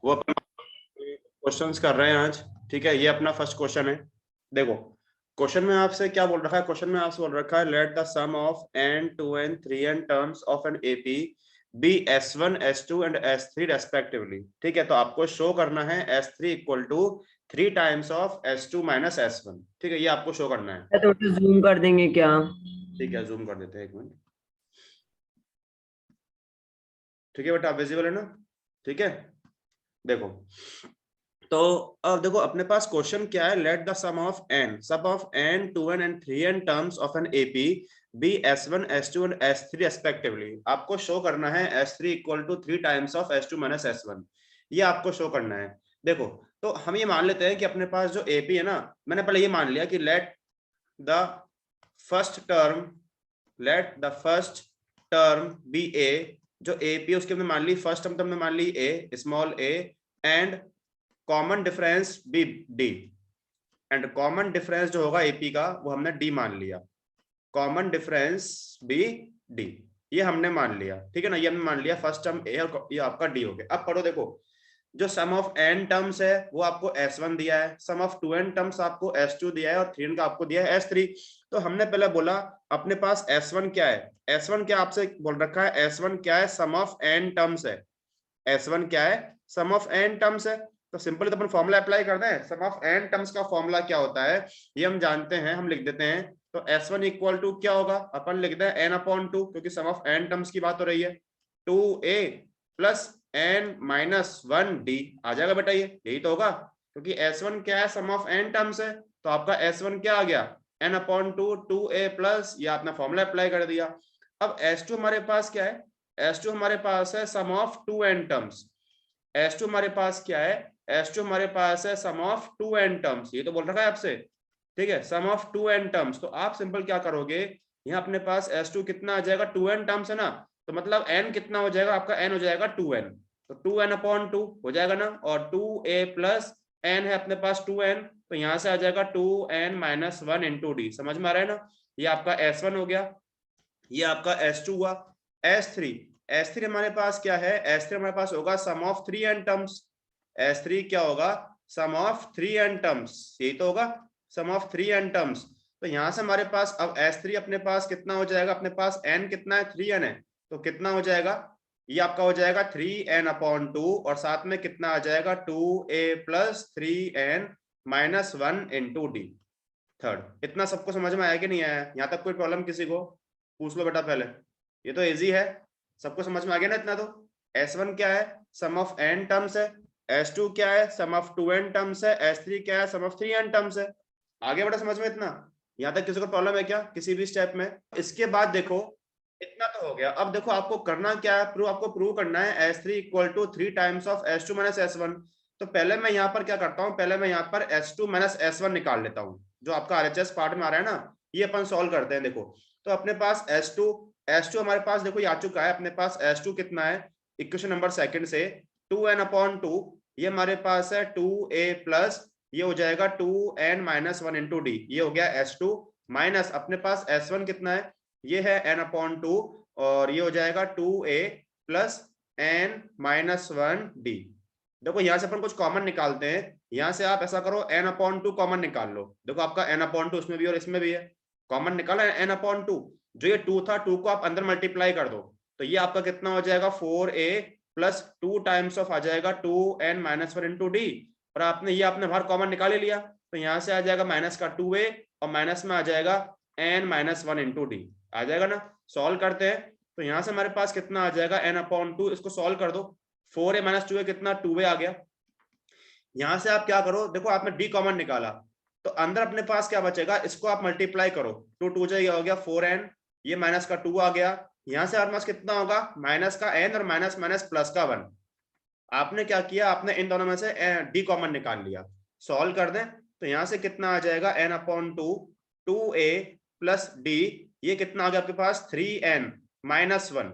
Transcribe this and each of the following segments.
वो अपन क्वेश्चंस कर रहे हैं आज। ठीक है, ये अपना फर्स्ट क्वेश्चन है। देखो क्वेश्चन में आपसे क्या बोल रखा है, क्वेश्चन में आपसे बोल रखा है let the sum of n 2n 3n terms of an AP be s1 s2 and s3 respectively. ठीक है, तो आपको शो करना है s3 equal to 3 times of s2 minus s1। ठीक है, ये आपको शो करना है। तो जूम कर देंगे क्या? ठीक है, जूम कर देते हैं, एक मिनट। ठीक है बेटा, आप विजिबल है ना? ठीक है, देखो तो अब देखो अपने पास क्वेश्चन क्या है, let the sum of n 2n and 3n terms of an AP be s1 s2 and s3 respectively. आपको शो करना है s3 equal to 3 times of s2 minus s1। ये आपको शो करना है। देखो तो हम ये मान लेते हैं कि अपने पास जो एपी है ना, मैंने पहले ये मान लिया कि the first term let the first term be a. जो एपी उसके हमने मान ली फर्स्ट टर्म, तो हमने मान ली a, small a, and common difference be d. And common difference जो होगा एपी का वो हमने डी मान लिया। कॉमन डिफरेंस बी डी ये हमने मान लिया। ठीक है ना, ये हमने मान लिया फर्स्ट टर्म ए और ये आपका डी हो गया। अब पढ़ो, देखो जो सम ऑफ n टर्म्स है वो आपको s1 दिया है, सम ऑफ 2n टर्म्स आपको s2 दिया है और 3n का आपको दिया है s3। तो हमने पहले बोला अपने पास s1 क्या है, s1 क्या आपसे बोल रखा है, s1 क्या है, सम ऑफ n टर्म्स है। s1 क्या है, सम ऑफ n टर्म्स है। तो सिंपली तो अपन फॉर्मूला अप्लाई करते हैं। सम ऑफ n टर्म्स का फॉर्मूला क्या होता है ये हम जानते हैं, हम लिख देते हैं। तो s1 इक्वल टू क्या होगा, अपन लिखते हैं n अपॉन 2, क्योंकि सम ऑफ n टर्म्स की बात हो रही है। 2a plus n minus 1d आ जाएगा बेटा, ये यही तो होगा, क्योंकि s1 क्या है, सम ऑफ n टर्म्स है। तो आपका s1 क्या आ गया, n अपॉन 2, 2a प्लस, ये आपने फॉर्मूला अप्लाई कर दिया। अब s2 हमारे पास क्या है, s2 हमारे पास है सम ऑफ 2n टर्म्स। s2 हमारे पास क्या है, s2 हमारे पास है सम ऑफ 2n टर्म्स, ये तो बोल रखा है आपसे। ठीक है, सम ऑफ 2n टर्म्स। तो आप सिंपल क्या करोगे, यहाँ अपने पास s2 कितना आ जाएगा, 2n टर्म्स है ना, तो मतलब n कितना हो जाएगा आपका, n हो जाएगा 2n। तो 2n अपॉन 2 हो जाएगा ना, और 2a प्लस n है अपने पास 2n, तो यहाँ से आ जाएगा 2n माइनस 1 इंटू डी। समझ में आ रहा है ना, ये आपका s1 हो गया, ये आपका s2 हुआ। s3, s3 हमारे पास क्या है, s3 हमारे पास होगा सम ऑफ 3n टर्म्स। s3 क्या होगा, सम ऑफ 3n टर्म्स, यही तो होगा, सम ऑफ 3n टर्म्स। तो यहां से हमारे पास अब s3 अपने पास कितना हो जाएगा, अपने पास n कितना है, 3n है, तो कितना हो जाएगा, ये आपका हो जाएगा 3n अपॉन 2, और साथ में कितना आ जाएगा 2a plus 3n minus 1 into D third. इतना सबको समझ में आया कि नहीं आया, यहाँ तक कोई प्रॉब्लम किसी को, पूछ लो बेटा पहले। ये तो इजी है, सबको समझ में आ गया ना इतना। तो s1 क्या है, सम ऑफ n टर्म्स है, s2 क्या है, सम ऑफ 2n टर्म्स है, s3 क्या है, सम ऑफ 3n टर्म्स है। आगे बेटा समझ में इतना, यहाँ तक किसी को प्रॉब्लम है क्या किसी भी स्टेप में? इसके बाद देखो इतना तो हो गया। अब देखो आपको करना क्या है, प्रूव, आपको प्रूव करना है s3 equal to 3 times of s2 minus s1। तो पहले मैं यहाँ पर क्या करता हूँ, पहले मैं यहाँ पर s2 माइनस s1 निकाल लेता हूँ, जो आपका RHS पार्ट में आ रहा है ना, ये अपन सॉल्व करते हैं। देखो तो अपने पास s2 हमारे पास देखो ये आ चुका है, अपने पास s2 कितना है, इक्वेशन नंबर सेकंड से 2n अपॉन 2, ये हमारे पास है 2a प्लस, ये हो जाएगा 2n माइनस 1 इंटू डी, ये हो गया s2 माइनस अपने पास s1 कितना है, ये है n अपॉन 2, और ये हो जाएगा 2a plus n minus 1d। देखो यहाँ से अपन कुछ कॉमन निकालते हैं, यहाँ से आप ऐसा करो n अपॉन 2 कॉमन निकाल लो। देखो आपका n अपॉन 2 इसमें भी और इसमें भी है, कॉमन निकाला n अपॉन 2। जो ये 2 था, 2 को आप अंदर मल्टीप्लाई कर दो, तो ये आपका कितना हो जाएगा 4a प्लस 2 टाइम्स ऑफ आ जाएगा 2n माइनस 1 इंटू डी। और आपने ये आपने बाहर कॉमन निकाल ही लिया, तो यहाँ से आ जाएगा माइनस का 2a और माइनस में आ जाएगा n माइनस 1 इंटू डी, आ जाएगा ना। सॉल्व करते हैं, तो यहाँ से हमारे पास कितना आ जाएगा n अपॉन 2, इसको सॉल्व कर दो, 4a माइनस 2a कितना 2a आ गया। यहां से आप क्या करो, देखो आपने डी कॉमन निकाला, तो अंदर अपने पास क्या बचेगा, इसको आप मल्टीप्लाई करो, 2 2 जा हो गया 4n, ये माइनस का 2 आ गया। यहां से हमारे पास कितना होगा, माइनस का n और माइनस माइनस प्लस का 1। आपने क्या किया, आपने इन दोनों में से डी कॉमन निकाल लिया। सॉल्व कर दें, तो यहां से कितना आ जाएगा n upon 2, 2a plus D, ये कितना आ गया आपके पास 3n माइनस 1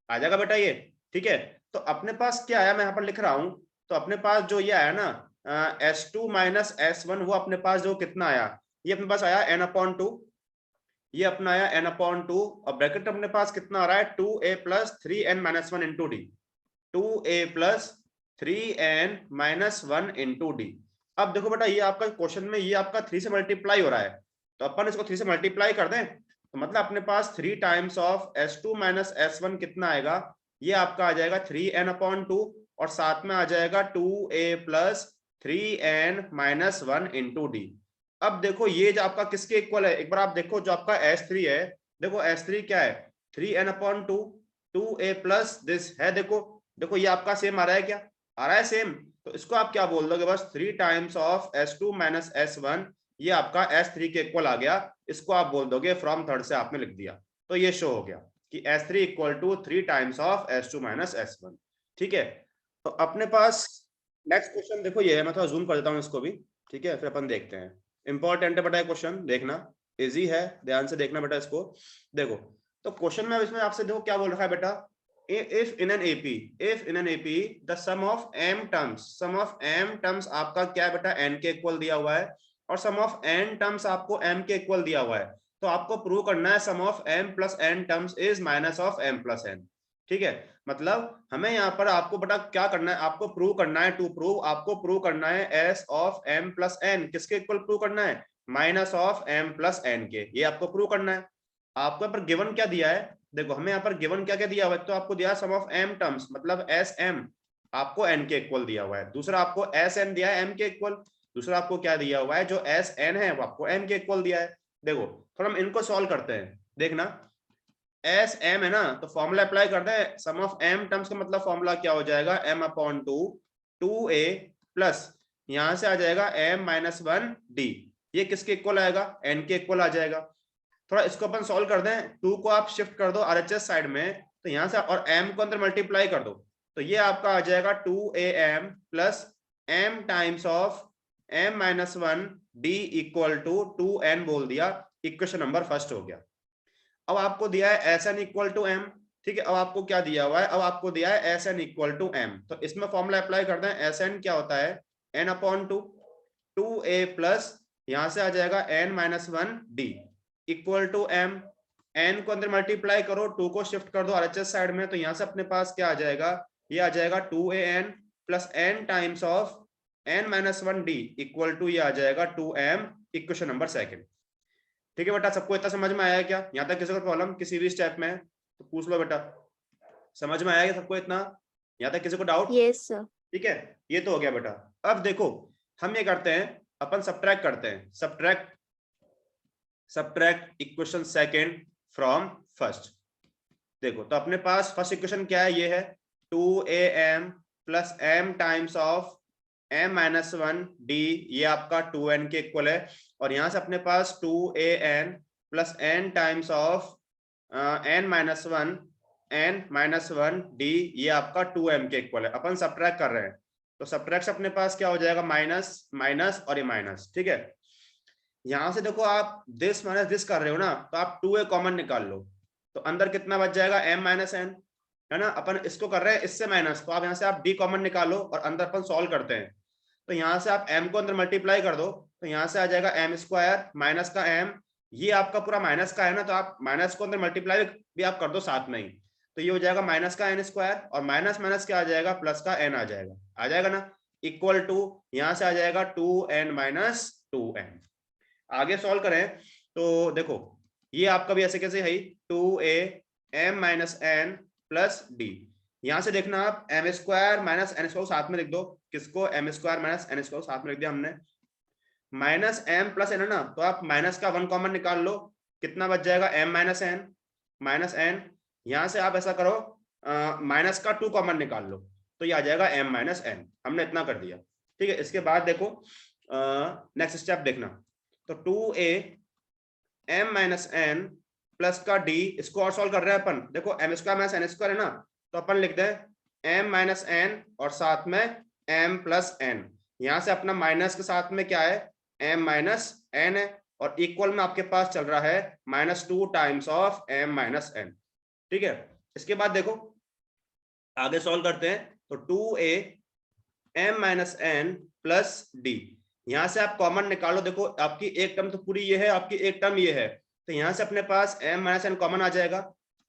आ जाएगा बेटा ये। ठीक है, तो अपने पास क्या आया, मैं यहाँ पर लिख रहा हूं, तो अपने पास जो ये आया ना s2 माइनस s1, वो अपने पास जो कितना आया, ये अपने पास आया n अपॉन 2, ये अपना आया n अपॉन 2, और ब्रैकेट अपने पास कितना आ रहा है 2a plus 3n minus 1 into D, 2a plus 3n minus 1 into D. अब देखो बेटा ये आपका क्वेश्चन में ये आपका 3 से मल्टीप्लाई हो रहा है, तो अपन इसको 3 से मल्टीप्लाई कर दें, तो मतलब अपने पास 3 times of s2 minus s1 कितना आएगा, ये आपका आ जाएगा 3n/2 और साथ में आ जाएगा 2a plus 3n minus 1 into D. अब देखो ये जो आपका किसके इक्वल है, एक बार आप देखो जो आपका s3 है, देखो s3 क्या है 3n/2 2a प्लस दिस है, देखो देखो ये आपका सेम आ रहा है, क्या आ रहा है सेम, तो इसको आप क्या बोल दोगे बस 3 times of s2 minus s1, ये आपका s3 के इक्वल आ गया, इसको आप बोल दोगे फ्रॉम थर्ड से आपने लिख दिया, तो ये शो हो गया कि s3 equal to 3 times of s2 minus s1। ठीक है, तो अपने पास नेक्स्ट क्वेश्चन देखो ये है, मैं थोड़ा जूम कर देता हूँ इसको भी, ठीक है, फिर अपन देखते हैं। इंपॉर्टेंट है बेटा क्वेश्चन, देखना इजी है, ध्यान से देखना बेटा इसको। देखो तो क्वेश्चन में इसमें आपसे देखो क्या बोल रखा है बेटा, if in an AP the sum of m terms आपका क्या है बेटा n के इक्वल दिया हुआ है और sum of n terms आपको m के इक्वल दिया हुआ है, तो आपको प्रूव करना है sum of m plus n terms is minus of m plus n। ठीक है, मतलब हमें यहाँ पर आपको बेटा क्या करना है, आपको प्रूव करना है, टू प्रूव आपको प्रूव करना है s of m plus n किसके इक्वल प्रूव करना है, minus of m plus n के, ये आपको प्रूव करना है। आपको यहाँ पर गिवन क्या दिया है, देखो हमें यहाँ पर गिवन क्या क्या दिया हुआ है, तो आपको दिया सम ऑफ m टर्म्स मतलब sm आपको n के इक्वल दिया हुआ है, दूसरा आपको sn दिया है m के इक्वल, दूसरा आपको क्या दिया हुआ है जो sn है वो आपको m के इक्वल दिया है। देखो थोड़ा हम इनको सॉल्व करते हैं, देखना sm है ना, तो फॉर्मूला अप्लाई करते हैं, सम ऑफ m टर्म्स का मतलब फॉर्मूला क्या हो जाएगा m/2 2a प्लस यहां से आ जाएगा m माइनस 1 d, ये किसके इक्वल आएगा, n के इक्वल आ जाएगा। थोड़ा इसको अपन सॉल्व कर दें, 2 को आप शिफ्ट कर दो RHS साइड में, तो यहां से और m को अंदर मल्टीप्लाई कर दो, तो ये आपका आ जाएगा 2am plus m times of m minus 1 d equal to 2n बोल दिया, इक्वेशन नंबर फर्स्ट हो गया। अब आपको दिया है sn इक्वल टू m, ठीक है, अब आपको क्या दिया हुआ है, अब आपको दिया है sn इक्वल टू m, तो इसमें फॉर्मूला अप्लाई करते हैं, sn क्या होता है n/2 2a प्लस यहां से आ जाएगा n minus 1 d equal to m, n को अंदर मल्टीप्लाई करो, 2 को शिफ्ट कर दो RHS साइड में, तो यहां से अपने पास क्या आ जाएगा, ये आ जाएगा 2an plus n times of n minus 1 d equal to ये आ जाएगा 2m, इक्वेशन नंबर सेकंड। ठीक है बेटा, सबको इतना समझ में आया क्या, यहाँ तक किसी को प्रॉब्लम किसी भी स्टेप में तो पूछ लो बेटा, समझ में आया सबको इतना, यहाँ तक किसी को डाउट? Yes sir. ठीक है, ये तो हो गया बेटा। अब देखो हम ये करते हैं, अपन सब्ट्रैक्ट करते हैं, subtract equation second from first. देखो तो अपने पास फर्स्ट इक्वेशन क्या है, ये है 2am plus m times of m minus 1 d, ये आपका 2n के इक्वल है, और यहां से अपने पास 2an plus n times of n minus 1 d, ये आपका 2m के इक्वल है, अपन सब्ट्रैक्ट कर रहे हैं, तो सब्ट्रैक्ट अपने पास क्या हो जाएगा, माइनस माइनस और ये माइनस। ठीक है, यहां से देखो आप दिस माइनस दिस कर रहे हो ना, तो आप 2a कॉमन निकाल लो, तो अंदर कितना बच जाएगा m माइनस n, है ना, अपन इसको कर रहे हैं इससे माइनस, तो आप यहाँ से आप d कॉमन निकालो और अंदर अपन सॉल्व करते हैं, तो यहाँ से आप m को अंदर मल्टीप्लाई कर दो, तो यहाँ से आ जाएगा m स्क्वायर माइनस का m, ये आपका पूरा माइनस का है ना, तो आप माइनस को अंदर मल्टीप्लाई भी आप कर दो साथ में ही, तो ये हो जाएगा माइनस का n स्क्वायर और माइनस माइनस क्या आ जाएगा, प्लस का n आ जाएगा ना, इक्वल टू यहाँ से आ जाएगा 2n माइनस 2n। आगे सॉल्व करें तो देखो ये आपका भी ऐसे कैसे है, 2a m माइनस n प्लस d, यहां से देखना आप m square minus n square साथ में लिख दो, किसको, m square minus n square साथ में लिख दिया हमने, माइनस m प्लस n है ना, तो आप माइनस का 1 कॉमन निकाल लो, कितना बच जाएगा m माइनस n, यहां से आप ऐसा करो माइनस का 2 कॉमन निकाल लो, तो ये आ जाएगा m माइनस n, हमने इतना कर दिया। ठीक है, इसके बाद देखो नेक्स्ट स्टेप देखना, तो 2a m माइनस n प्लस का d, इसको और सॉल्व कर रहे हैं अपन, देखो m square minus n square है ना, तो अपन लिख दें m माइनस n और साथ में m प्लस n, यहां से अपना माइनस के साथ में क्या है m माइनस n है, और इक्वल में आपके पास चल रहा है माइनस 2 टाइम्स ऑफ m माइनस n। ठीक है, इसके बाद देखो आगे सॉल्व करते हैं, तो 2a m माइनस n प्लस d, यहां से आप कॉमन निकालो, देखो आपकी एक टर्म तो पूरी ये है, आपकी एक टर्म ये है, तो यहां से अपने पास m माइनस n कॉमन आ जाएगा,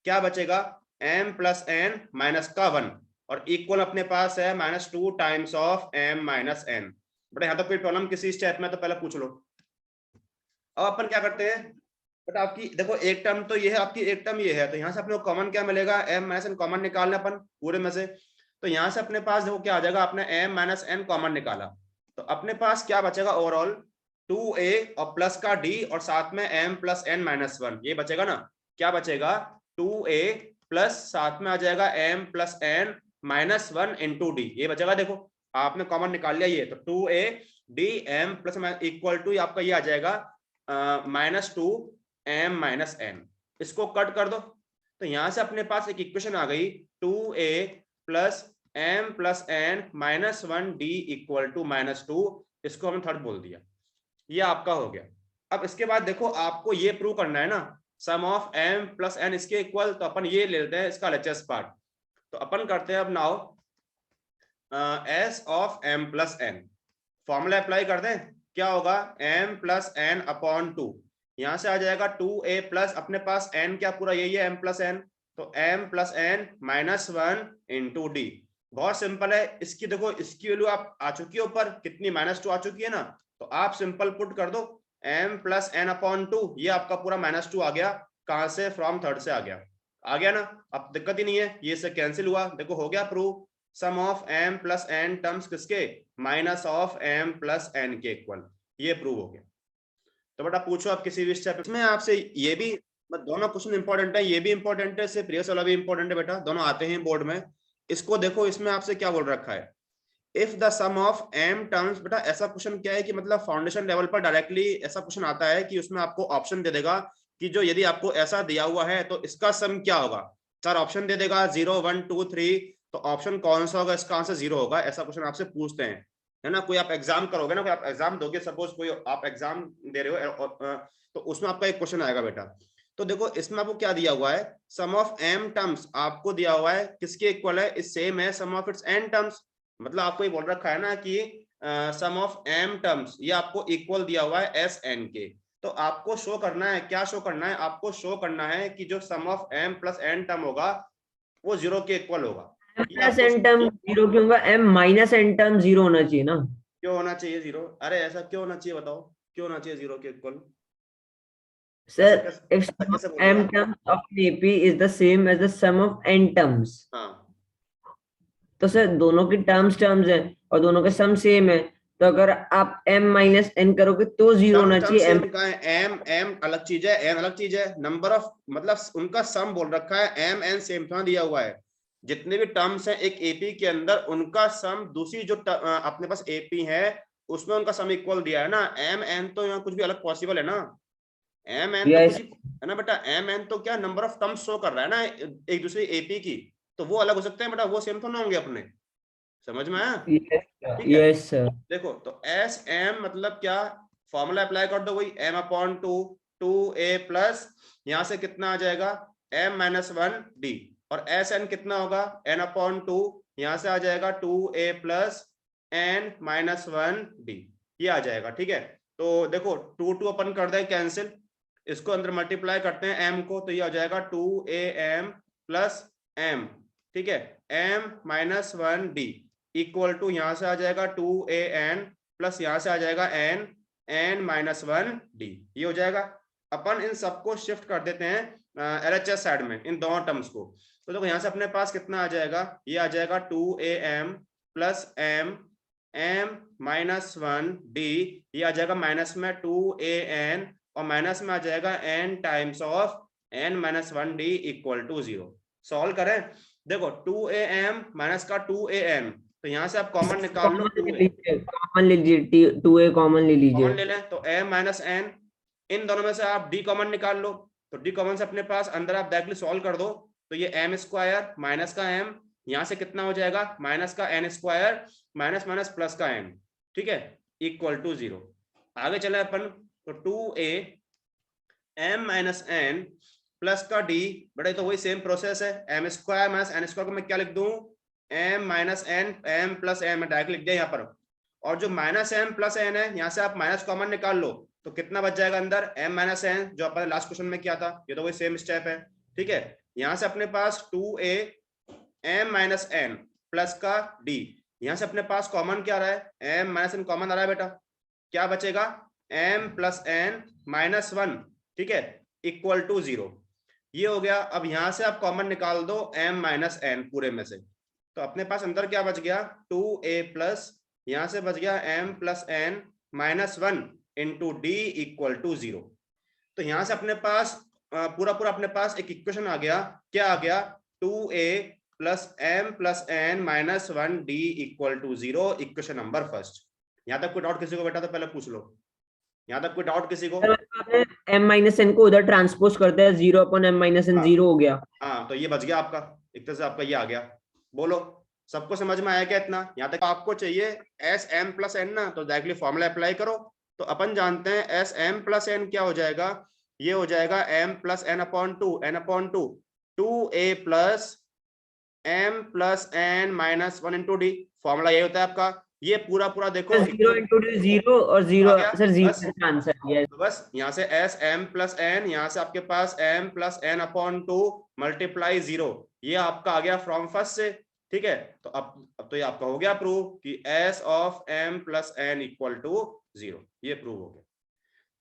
क्या बचेगा m प्लस n माइनस का 1, और इक्वल अपने पास है -2 टाइम्स ऑफ m माइनस n। बेटा यहाँ तक कोई प्रॉब्लम किसी स्टेप में तो पहले पूछ लो। अब अपन क्या करते हैं, बट आपकी देखो एक टर्म तो ये है, आपकी एक टर्म ये है, तो यहाँ से अपने को कॉमन क्या मिलेगा, m माइनस n कॉमन निकालना अपन पूरे में से। तो यहाँ से अपने पास देखो क्या आ जाएगा, आपने m माइनस n कॉमन निकाला तो अपने पास क्या बचेगा ओवरऑल 2a और प्लस का d और साथ में m प्लस n माइनस 1, ये बचेगा ना। क्या बचेगा 2a प्लस साथ में आ जाएगा m plus n minus 1 into d, ये बचेगा। देखो आपने कॉमन निकाल लिया ये, तो 2a d m plus equal to आपका ये आ जाएगा -2 m माइनस n। इसको कट कर दो तो यहां से अपने पास एक इक्वेशन आ गई 2a plus m plus n minus 1 d equal to -2। इसको हमने थर्ड बोल दिया, ये आपका हो गया। अब इसके बाद देखो आपको ये प्रूव करना है ना सम ऑफ m प्लस n इसके इक्वल, तो अपन ये ले लेते हैं इसका LHS पार्ट। तो अपन करते हैं अब now s of m plus n, formula apply कर दें, क्या होगा m प्लस n अपॉन 2, यहां से आ जाएगा 2a प्लस अपने पास n क्या पूरा यही है m प्लस n, तो m plus n minus 1 into D. बहुत सिंपल है, इसकी देखो इसकी वैल्यू आप आ चुकी है ऊपर कितनी -2 आ चुकी है ना, तो आप सिंपल पुट कर दो m प्लस n अपॉन 2, ये आपका पूरा -2 आ गया। कहां से, फ्रॉम थर्ड से आ गया ना। अब दिक्कत ही नहीं है, ये से कैंसिल हुआ, देखो हो गया prove. Sum of m plus n terms किसके, minus of m plus n के इक्वल, ये प्रूव हो गया। तो बेटा पूछो आप किसी भी स्टेप में आपसे, ये भी दोनों क्वेश्चन इंपॉर्टेंट है, ये भी इंपॉर्टेंट है, सिर्फ प्रीवियस वाला भी इंपॉर्टेंट है बेटा, दोनों आते हैं बोर्ड में। इसको देखो, इसमें आपसे क्या बोल रखा है, if the sum of m terms. बेटा ऐसा क्वेश्चन क्या है कि मतलब फाउंडेशन लेवल पर डायरेक्टली ऐसा क्वेश्चन आता है कि उसमें आपको ऑप्शन दे देगा कि जो यदि आपको ऐसा दिया हुआ है तो इसका सम क्या होगा। 4 ऑप्शन दे देगा 0 1 2 3, तो ऑप्शन कौन सा होगा, इसका आंसर 0 होगा। ऐसा क्वेश्चन आपसे पूछते हैं, है ना। कोई आप एग्जाम करोगे ना, कोई आप एग्जाम दोगे, सपोज कोई आप एग्जाम दे रहे हो तो उसमें आपका एक क्वेश्चन आएगा बेटा। तो देखो इसमें आपको क्या दिया हुआ है, सम ऑफ m टर्म्स आपको दिया हुआ है किसके इक्वल है, इस सेम है सम ऑफ इट्स n टर्म्स। मतलब आपको ये बोल रखा है ना कि सम ऑफ m टर्म्स ये आपको इक्वल दिया हुआ है s n के। तो आपको शो करना है, क्या शो करना है, आपको शो करना है कि जो sum of m plus n term होगा वो 0 के इक्वल होगा। प्लस एन टर्म 0 क्यों होगा, m माइनस एन टर्म 0 होना चाहिए ना। क्यों होना चाहिए 0, अरे ऐसा क्यों होना चाहिए बताओ, क्यों होना चाहिए 0 के इक्वल, सर इफ ऐसा सम कैसे ऑफ बोल दिया। m terms of an AP is the same as the sum of n terms, हाँ तो सर दोनों की टर्म्स टर्म्स है और दोनों के सम सेम है, तो अगर आप m माइनस n करोगे तो 0 टर्म होना टर्म चाहिए। m सेम कहाँ है, m अलग चीज है, n अलग चीज है। नंबर ऑफ मतलब उनका सम बोल रखा है, m n सेम थोड़ा दिया हुआ है। जितने भी टर्म्स हैं एक एपी के अंदर उनका सम दूसरी जो अपने पास एपी है उसमें उनका सम इक्वल दिया है ना। m n तो यहाँ कुछ भी अलग पॉसिबल है ना, m n तो कुछ यस है ना बेटा। m n तो क्या नंबर ऑफ टर्म्स शो कर रहा है ना एक दूसरी एपी की, तो वो अलग हो सकते हैं बेटा, वो सेम तो ना होंगे अपने, समझ में आया। यस ठीक है, यस सर। देखो तो एस एम मतलब क्या, फॉर्मूला अप्लाई कर दो वही m अपॉन 2 2a प्लस यहां से कितना आ जाएगा m माइनस 1 d, और एस एन कितना होगा n अपॉन 2, यहां से आ जाएगा 2a plus n minus 1 d, ये आ जाएगा। ठीक है, तो देखो 2 2 अपन कर दें कैंसिल, इसको अंदर मल्टीप्लाई करते हैं m को, तो ये आ जाएगा 2am प्लस m। ठीक है, m minus 1 d equal to यहां से आ जाएगा 2an प्लस यहां से आ जाएगा n माइनस 1 d, ये हो जाएगा। अपन इन सबको शिफ्ट कर देते हैं LHS साइड में, इन दोनों टर्म्स को। तो देखो यहां से अपने पास कितना आ जाएगा, ये आ जाएगा 2am plus m minus 1 d, ये आ जाएगा माइनस में 2an और माइनस में आ जाएगा n times of n minus 1 d equal to 0। Solve करें, देखो 2am माइनस का 2an, तो यहां से आप कॉमन निकाल लो, कॉमन 2a ले लीजिए, कॉमन ले लीजिए, 2a कॉमन ले कॉमन लीजिए। ले लें, तो m माइनस n, इन दोनों में से आप d कॉमन निकाल लो, तो d कॉमन से अपने पास अंदर आप डायरेक्टली सॉल्व कर दो, तो ये m स्क्वायर माइनस का m, यहां से कितना हो जाएगा माइनस का n square minus minus plus का n, ठीक है, इक्वल टू 0। आगे चले अपन, तो 2a m माइनस n प्लस का d, बड़े तो वही सेम प्रोसेस है, m square minus n square को मैं क्या लिख दूं, m माइनस n m प्लस n, मैं डायरेक्ट लिख दिया यहाँ पर। और जो माइनस m प्लस n है यहाँ से आप माइनस कॉमन निकाल लो, तो कितना बच जाएगा अंदर m माइनस n, जो अपने लास्ट क्वेश्चन में किया था, ये तो वही सेम स्टेप है। ठीक है, यहाँ से अपने पास 2a m माइनस n प्लस का डी। यहां से अपने पास कॉमन क्या आ रहा है, m माइनस एन कॉमन आ रहा है बेटा, क्या बचेगा m plus n minus one, ठीक है, इक्वल टू 0। ये हो गया। अब यहां से आप कॉमन निकाल दो m माइनस एन पूरे में से, तो अपने पास अंदर क्या बच गया 2a प्लस, यहां से बच गया m plus n minus one into d equal to 0। तो यहां से अपने पास पूरा पूरा अपने पास एक इक्वेशन आ गया, क्या आ गया 2a plus m plus n minus one d equal to 0, equation number first. यहां तक कोई डाउट किसी को बेटा तो पहले पूछ लो, यहां तक कोई डाउट किसी को? सर आपने m माइनस एन को उधर ट्रांसपोज कर दिया, 0 अपॉन m माइनस एन हाँ 0 हो गया। हाँ, तो ये बच गया आपका, एक तरह से आपका ये आ गया। बोलो सबको समझ में आया क्या इतना? यहाँ तक आपको चाहिए एस एम प्लस एन ना, तो डायरेक्टली फॉर्मूला अप्लाई करो। तो अपन जानते हैं एस एम प्लस एन क्या हो जाएगा, ये हो जाएगा m plus n upon two, n upon two, 2a plus m plus n minus one into d. Formula ये होता है आपका। ये पूरा पूरा देखो 0 इंटू डी 0 और आ 0 गया। सर, बस 0 आंसर है। तो बस यहाँ से एस एम प्लस एन, यहाँ से आपके पास m plus n upon two multiply 0, ये आपका आ गया फ्रॉम फर्स्ट से, ठीक है। तो अब तो ये आपका हो गया प्रूव कि s of m plus n equal to 0, ये प्रूव हो गया।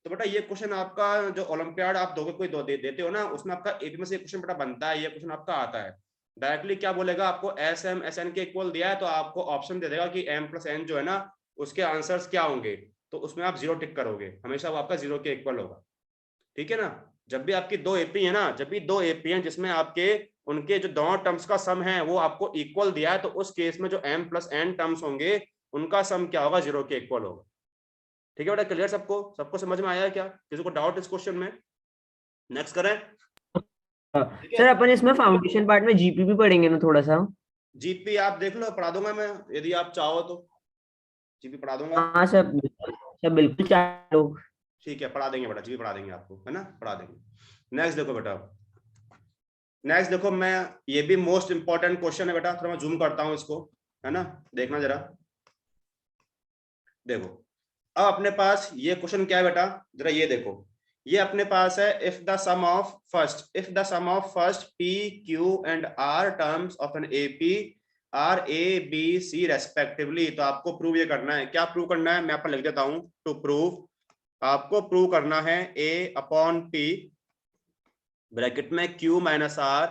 तो बेटा ये क्वेश्चन आपका जो ओलंपियाड आप दोगे कोई देते हो ना, उसमें आपका एक में से क्वेश्चन बेटा बनता है, ये क्वेश्चन आपका आता है। डायरेक्टली क्या बोलेगा आपको, एस एम एस एन के इक्वल दिया है तो आपको ऑप्शन दे देगा कि m प्लस एन जो है ना उसके आंसर्स क्या होंगे, तो उसमें आप 0 टिक करोगे, हमेशा वो आपका 0 के इक्वल होगा, ठीक है ना। जब भी आपकी दो एपी है ना, जब भी दो एपी हैं जिसमें आपके उनके जो दोनों टर्म्स का सम है वो आपको इक्वल दिया है, तो उस केस में जो m प्लस एन टर्म्स होंगे उनका सम क्या होगा, 0 के इक्वल होगा। ठीक है बेटा, क्लियर सबको? सबको समझ में आया क्या? किसी को डाउट इस क्वेश्चन में? नेक्स्ट करें, ठीक है। सर अपन इसमें फाउंडेशन पार्ट में जीपी भी पढ़ेंगे ना थोड़ा सा। जीपी आप देख लो, पढ़ा दूंगा मैं, यदि आप चाहो तो जीपी पढ़ा दूंगा। हाँ सर बिल्कुल चार लोग। ठीक है, पढ़ा देंगे बेटा, जीपी पढ़ा देंगे आपको, है ना, पढ़ा देंगे। नेक्स्ट देखो बेटा, नेक्स्ट देखो, मैं ये भी मोस्ट इंपॉर्टेंट क्वेश्चन है बेटा, थोड़ा मैं जूम करता हूँ इसको, है ना, देखना जरा। देखो अब अपने पास ये क्वेश्चन क्या है बेटा, जरा ये देखो, ये अपने पास है if the sum of first p q and r terms of an AP are a b c respectively. तो आपको प्रूव ये करना है, क्या प्रूव करना है मैं यहाँ पर लिख देता हूं, टू प्रूव, आपको प्रूव करना है ए अपॉन पी ब्रैकेट में q minus r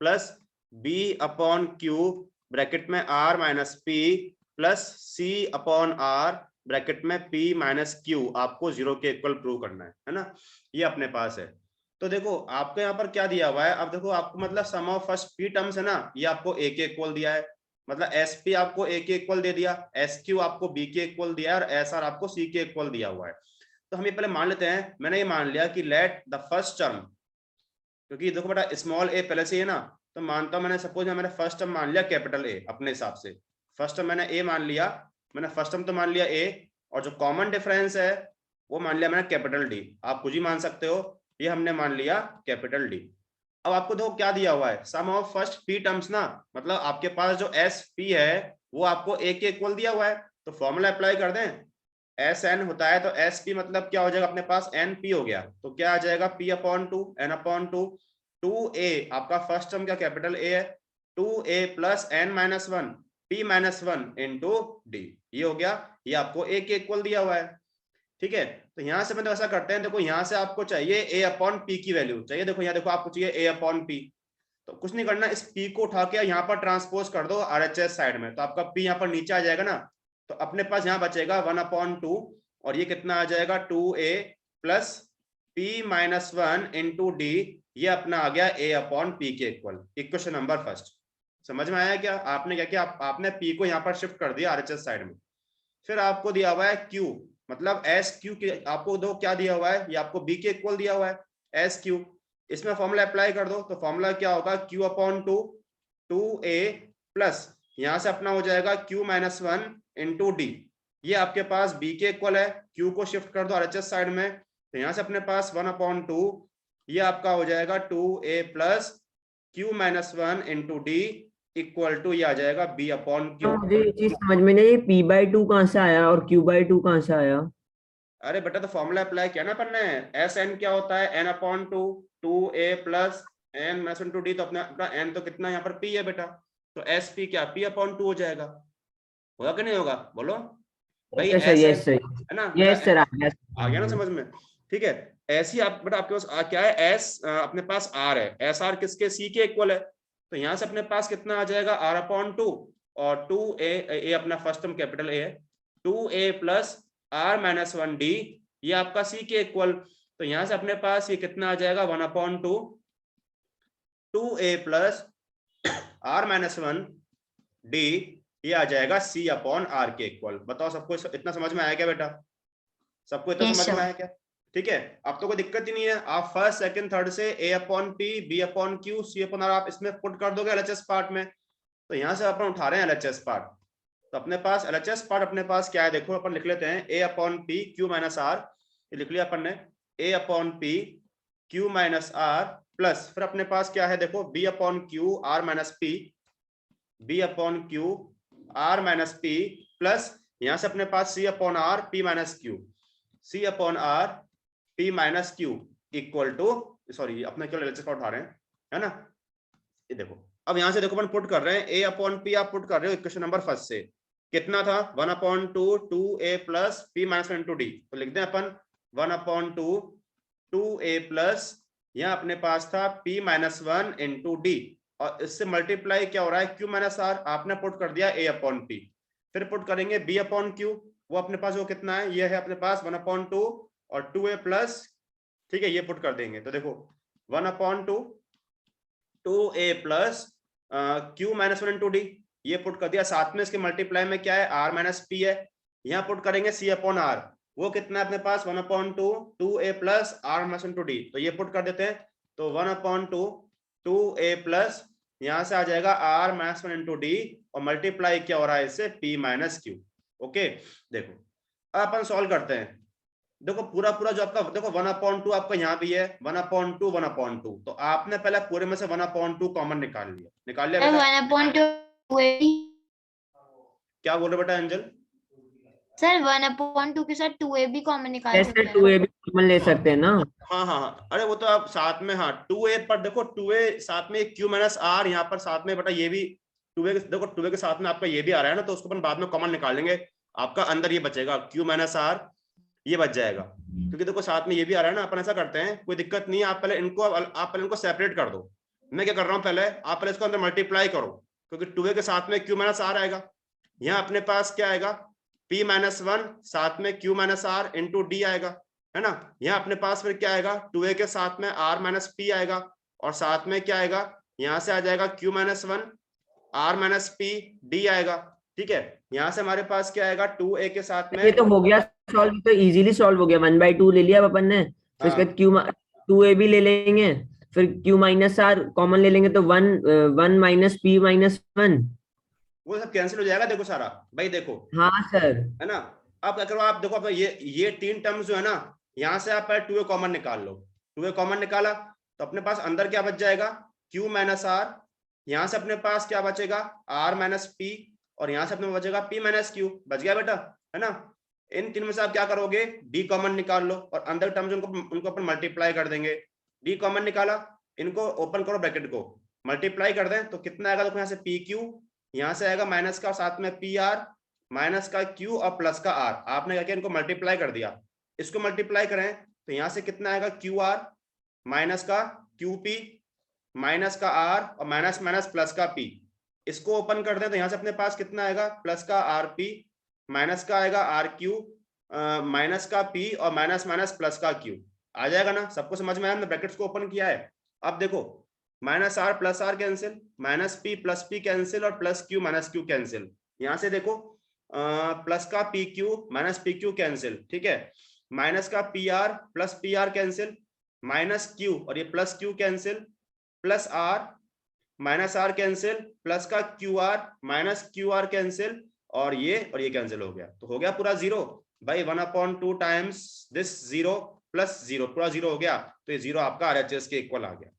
plus b upon q bracket में r minus p plus c upon r bracket में p माइनस क्यू, आपको 0 के इक्वल प्रूव करना है ना। ये अपने पास है। तो देखो आपको यहाँ पर क्या दिया हुआ है, अब देखो आपको मतलब सम ऑफ फर्स्ट p टर्म्स है ना, ये आपको a के इक्वल दिया है, मतलब sp आपको a के इक्वल दे दिया, sq आपको b के इक्वल दिया है, और sr आपको c के इक्वल दिया हुआ है। तो हम ये पहले मान लेते हैं, मैंने ये मान लिया कि लेट द फर्स्ट टर्म, क्योंकि देखो बेटा स्मॉल a पहले से है ना, तो मानता हूं मैंने, सपोज मैंने फर्स्ट टर्म मान लिया कैपिटल A अपने हिसाब से, फर्स्ट टर्म मैंने A मान लिया, मैंने फर्स्ट टर्म तो मान लिया A, और जो कॉमन डिफरेंस है वो मान लिया मैंने कैपिटल D, आप कुछ ही मान सकते हो, ये हमने मान लिया कैपिटल D। अब आपको देखो क्या दिया हुआ है, सम ऑफ फर्स्ट p टर्म्स ना, मतलब आपके पास जो SP है वो आपको A के इक्वल दिया हुआ है, तो फॉर्मूला अप्लाई कर दें, SN होता है तो SP मतलब क्या हो जाएगा अपने पास NP हो गया, तो क्या आ जाएगा P upon two N upon two, 2A आपका फर्स्ट टर्म क्या कैपिटल A है, 2A plus N minus one P minus one into d, ये हो गया, ये आपको A के इक्वल दिया हुआ है, ठीक है। तो यहां से मतलब ऐसा करते हैं, देखो यहां से आपको चाहिए A अपॉन P की वैल्यू चाहिए, देखो यहाँ देखो आपको चाहिए A अपॉन P, तो कुछ नहीं करना, इस P को उठा के यहाँ पर ट्रांसपोज कर दो RHS साइड में, तो आपका P यहाँ पर नीचे आ जाएगा ना, तो अपने पास यहाँ बचेगा 1 अपॉन टू, और ये कितना आ जाएगा 2A plus P minus one into d, ये अपना आ गया A अपॉन P के इक्वल, इक्वेशन नंबर फर्स्ट। समझ में आया क्या? आपने क्या किया, आपने P को यहाँ पर शिफ्ट कर दिया RHS साइड में, फिर आपको दिया हुआ है Q, मतलब SQ के, आपको दो क्या दिया हुआ है, ये आपको B के इक्वल दिया हुआ है SQ, इसमें फॉर्मूला अप्लाई कर दो, तो फॉर्मूला क्या होगा Q upon two, 2A plus यहां से अपना हो जाएगा Q minus one into d, ये आपके पास B के इक्वल है, Q को शिफ्ट कर दो RHS साइड में, तो यहां से अपने पास 1 अपॉन टू, ये आपका हो जाएगा 2A plus Q minus one into d equal to, ये आ जाएगा B अपॉन क्यू। मुझे ये चीज समझ में नहीं, p/2 कहाँ से आया और q/2 कहाँ से आया? अरे बेटा तो फॉर्मूला अप्लाई किया ना अपन ने, एस एन क्या होता है, n upon two, 2A plus n minus one two D, तो अपना n तो कितना यहाँ पर p है बेटा, तो एस पी क्या पी अपॉन टू हो जाएगा, होगा कि नहीं होगा, बोलो भाई। Okay sir, S yes sir, है ना बेटा, यस सर, आ गया ना समझ में, ठीक है। ऐसे ही आप बेटा आपके पास क्या है, एस अपने पास आर है, एस आर किसके, सी के इक्वल है, तो यहाँ से अपने पास कितना आ जाएगा आर अपॉन टू, और टू ए अपना फर्स्ट टर्म कैपिटल ए है, two a plus r minus one d, ये आपका सी के इक्वल, तो यहाँ से अपने पास ये कितना आ जाएगा one upon two, two a plus r minus one d, ये आ जाएगा सी अपॉन आर के इक्वल। बताओ सबको इतना समझ में आया क्या बेटा, सबको इतना समझ में आया क्या, ठीक है। अब तो कोई दिक्कत ही नहीं है, आप फर्स्ट सेकंड थर्ड से a upon p b upon q c upon r आप इसमें पुट कर दोगे एलएचएस पार्ट में, तो यहाँ से अपन उठा रहे हैं एलएचएस पार्ट, तो अपने पास एलएचएस पार्ट अपने पास क्या है, देखो अपन लिख लेते हैं a upon p q minus r, ये लिख लिया अपन ने, a upon p q minus r plus फिर अपने पास क्या है, देखो b upon q r minus p, b upon q r minus p plus यहाँ से अपने पास c upon r p minus q, c upon r p minus q equal to, sorry अपने केवल एलएचएस पार्ट उठा रहे हैं, है ना। ये देखो अब यहाँ से देखो अपन पुट कर रहे हैं ए अपॉन पी, आप पुट कर रहे हो इक्वेशन नंबर फर्स्ट से, कितना था one upon two two a plus p minus one into d, तो लिख दें अपन one upon two two a plus यहाँ अपने पास था p minus one into d, और इससे मल्टीप्लाई क्या हो रहा है क्यू माइनस आर, आपने पुट कर दिया ए अपॉन पी, फिर पुट करेंगे बी अपॉन क्यू, वो अपने पास वो कितना है, ये है अपने पास वन अपॉन टू और टू ए प्लस, ठीक है, ये पुट कर देंगे, तो देखो one upon two two a plus q minus one into d, ये पुट कर दिया, साथ में इसके मल्टीप्लाई में क्या है आर माइनस पी है, यहाँ पुट करेंगे सी अपॉन आर, वो कितना है अपने पास one upon two two a plus r minus one into d, तो ये पुट कर देते हैं, तो one upon two two a plus यहाँ से आ जाएगा r minus one into d, और मल्टीप्लाई क्या हो रहा है इससे पी माइनस क्यू। ओके देखो अब अपन सॉल्व करते हैं, देखो पूरा पूरा जो आपका देखो वन अपॉन टू आपका यहाँ भी है, one upon to one upon to, तो आपने पहले पूरे में से वन अपॉन टू कॉमन निकाल लिया बेटा, वन अपॉन टू, क्या बोल रहे बेटा angel, sir one upon to के साथ टू ए भी कॉमन निकाल सकते ऐसे हैं टू ए भी कॉमन ले सकते हैं ना। हाँ हाँ हाँ, अरे वो तो आप साथ में, हाँ टू ए पर देखो टू ए साथ में क्यू माइनस आर, यहाँ पर साथ में बेटा ये भी टू ए, देखो टू ए के साथ में आपका ये भी आ रहा है ना, तो उसको अपन बाद में कॉमन निकाल लेंगे, आपका अंदर ये बचेगा क्यू माइनस आर, ये बच जाएगा, क्योंकि देखो साथ में ये भी आ रहा है ना, अपन ऐसा करते हैं कोई दिक्कत नहीं है, आप पहले इनको सेपरेट कर दो, मैं क्या कर रहा हूँ पहले आप पहले इसको अंदर मल्टीप्लाई करो, क्योंकि टू ए के साथ में क्यू माइनस आर आएगा, यहाँ अपने पास क्या आएगा p माइनस वन साथ में q minus r into d आएगा, है ना, यहाँ अपने पास फिर क्या आएगा टू ए के साथ में r माइनस पी आएगा, और साथ में क्या आएगा यहाँ से आ जाएगा q minus one r minus p d आएगा, ठीक है। यहाँ से हमारे पास क्या आएगा टू ए के साथ में, ये तो हो गया सॉल्व, तो इजीली सॉल्व हो गया, वन बाई टू ले लिया अब अपन ने, फिर इसके बाद क्यू टू ए भी ले लेंगे, फिर क्यू माइनस आर कॉमन ले लेंगे, तो one one minus P minus one, वो सब कैंसिल हो जाएगा, देखो सारा भाई देखो, हाँ सर, है ना। अब क्या करो आप देखो, अब ये तीन टर्म्स जो है ना, यहाँ से आप पहले टू ए कॉमन निकाल लो, टू ए कॉमन निकाला तो अपने पास अंदर क्या बच जाएगा क्यू माइनस आर, यहाँ से अपने पास क्या बचेगा आर माइनस पी, और यहाँ से अपने बचेगा पी माइनस क्यू, बच गया बेटा, है ना। इन तीन में से आप क्या करोगे डी कॉमन निकाल लो, और अंदर टर्म्स उनको अपन मल्टीप्लाई कर देंगे, डी कॉमन निकाला, इनको ओपन करो ब्रैकेट को, मल्टीप्लाई कर दें तो कितना आएगा, देखो यहाँ से पी क्यू, यहाँ से आएगा माइनस का साथ में पी आर, माइनस का क्यू और प्लस का आर, आपने क्या किया इनको मल्टीप्लाई कर दिया, इसको मल्टीप्लाई करें तो यहाँ से कितना आएगा क्यू आर माइनस का क्यू पी माइनस का आर और माइनस माइनस प्लस का पी, इसको ओपन कर दें तो यहाँ से अपने पास कितना आएगा प्लस का आर पी माइनस का आएगा आर क्यू माइनस का पी और माइनस माइनस प्लस का क्यू, आ जाएगा ना, सबको समझ में आया, हमने ब्रैकेट्स को ओपन किया है। अब देखो minus r plus r cancel, minus p plus p cancel, और plus q minus q cancel, यहाँ से देखो प्लस का p q minus p q cancel, ठीक है, माइनस का p r plus p r cancel, minus q और ये plus q cancel, plus r minus r cancel, plus का q r minus q r cancel, और ये cancel हो गया, तो हो गया पूरा जीरो भाई, one upon two times this zero plus zero, पूरा जीरो हो गया, तो ये जीरो आपका आरएचएस के इक्वल आ गया।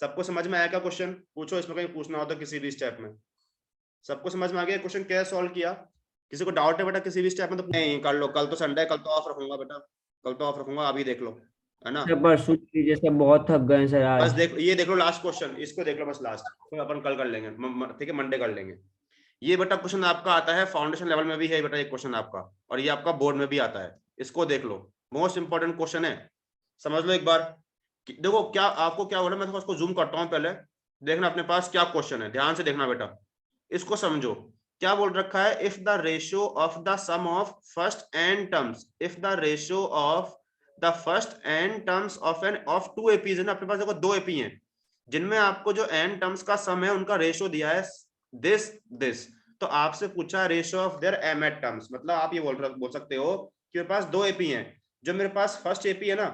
सबको समझ में आया क्या क्वेश्चन, पूछो इसमें कहीं पूछना हो तो किसी भी स्टेप में, सबको समझ में आ गया क्वेश्चन कैसे सॉल्व किया, किसी को डाउट है बेटा किसी भी स्टेप में तो नहीं कर लो, कल तो संडे, कल तो ऑफ रखूंगा बेटा, कल तो ऑफ रखूंगा, अभी देख लो, है ना। सर परसों लीजिए सर, बहुत थक गए हैं सर बस आज। देख, ये देख लो लास्ट क्वेश्चन, इसको देख लो बस लास्ट, फिर अपन कल कर लेंगे, ठीक है, मंडे कर लेंगे। ये बेटा क्वेश्चन आपका आता है फाउंडेशन लेवल में भी है बेटा, ये क्वेश्चन आपका, और ये आपका बोर्ड में भी आता है, इसको देख लो, मोस्ट इंपॉर्टेंट क्वेश्चन है, समझ लो एक बार। देखो क्या आपको क्या हो रहा है, मैं थोड़ा उसको जूम करता हूँ पहले, देखना अपने पास क्या क्वेश्चन है, ध्यान से देखना बेटा, इसको समझो। क्या बोल रखा है, if the ratio of the sum of first n terms, if the ratio of the first n terms of n of two APs है ना, अपने पास देखो दो एपी हैं जिनमें आपको जो एन टर्म्स का सम है उनका रेशियो दिया है दिस दिस, तो आपसे पूछा ratio of their m eight terms, मतलब आप ये बोल सकते हो कि मेरे पास दो एपी हैं, जो मेरे पास फर्स्ट एपी है ना,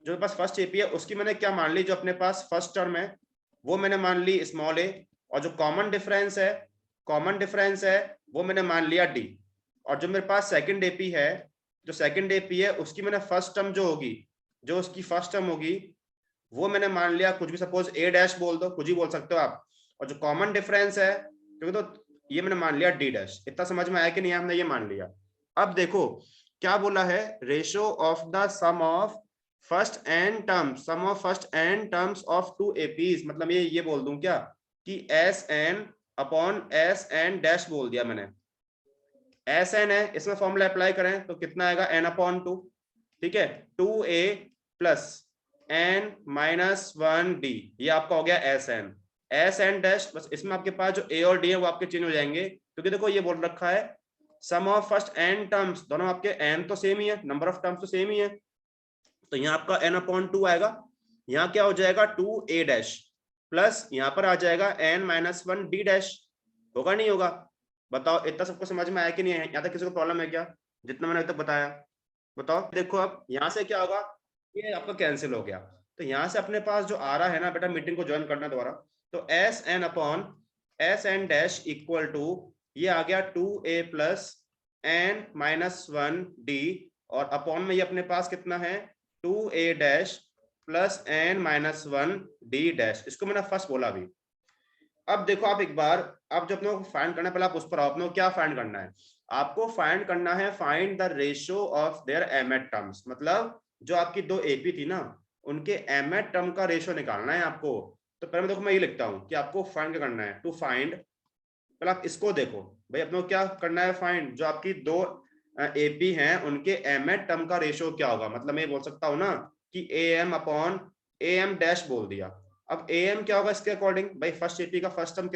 जो मेरे पास फर्स्ट एपी है उसकी मैंने क्या मान ली, जो अपने पास फर्स्ट टर्म है वो मैंने मान ली स्मॉल ए, और जो कॉमन डिफरेंस है वो मैंने मान लिया डी, और जो मेरे पास सेकंड एपी है, जो सेकंड एपी है उसकी मैंने फर्स्ट टर्म जो होगी, जो उसकी फर्स्ट टर्म होगी वो मैंने मान लिया कुछ भी, सपोज ए डैश बोल दो, कुछ ही बोल सकते हो आप, और जो कॉमन डिफरेंस है क्योंकि तो ये मैंने मान लिया डी डैश। इतना समझ में आया कि नहीं, हमने ये मान लिया। अब देखो क्या बोला है, ratio of the sum of first n terms, sum of first n terms of two APs, मतलब ये बोल दूं क्या कि s n upon s n dash बोल दिया मैंने, एस एन है, इसमें फॉर्मूला अप्लाई करें तो कितना आएगा एन अपॉन टू, ठीक है, 2a plus n minus 1d, ये आपका हो गया एस एन डैश, बस इसमें आपके पास जो a और d है वो आपके चेंज हो जाएंगे, क्योंकि देखो ये बोल रखा है सम ऑफ फर्स्ट एन टर्म्स, दोनों आपके n तो सेम ही है, नंबर ऑफ टर्म्स तो सेम ही है, तो यहाँ आपका n अपॉन 2 आएगा, यहाँ क्या हो जाएगा 2a डैश प्लस यहाँ पर आ जाएगा n माइनस 1d डैश, होगा नहीं होगा, बताओ इतना सबको समझ में आया कि नहीं है, यहाँ तक किसी को प्रॉब्लम है क्या, जितना मैंने अभी तक बताया, बताओ। देखो अब यहाँ से क्या होगा, ये आपका कैंसिल हो गया, तो यहाँ से अपने पास जो आ रहा है ना बेटा, मीटिंग को ज्वाइन करना दोबारा, तो s n upon s n dash equal to ये आ गया 2a plus n minus 1d, और अपॉन में ये अपने पास कितना है 2a dash plus n minus 1d dash, इसको मैंने फर्स्ट बोला अभी। अब देखो आप एक बार, अब जो अपने को फाइंड करना है, पहले आप उस पर आओ, अपने को क्या फाइंड करना है, आपको फाइंड करना है find the ratio of their m eight terms, मतलब जो आपकी दो एपी थी ना उनके एम एट टर्म का रेशियो निकालना है आपको। तो पहले देखो मैं ये लिखता हूँ कि आपको फाइंड क्या करना है, टू फाइंड, पहले आप इसको देखो भाई, अपने को क्या करना है फाइंड, जो आपकी दो एपी हैं उनके एम एट टर्म का रेशियो क्या होगा, मतलब मैं बोल सकता हूँ ना कि a m upon a m dash बोल दिया, अब ए एम क्या होगा इसके अकॉर्डिंग, भाई फर्स्ट एपी का फर्स्ट टर्म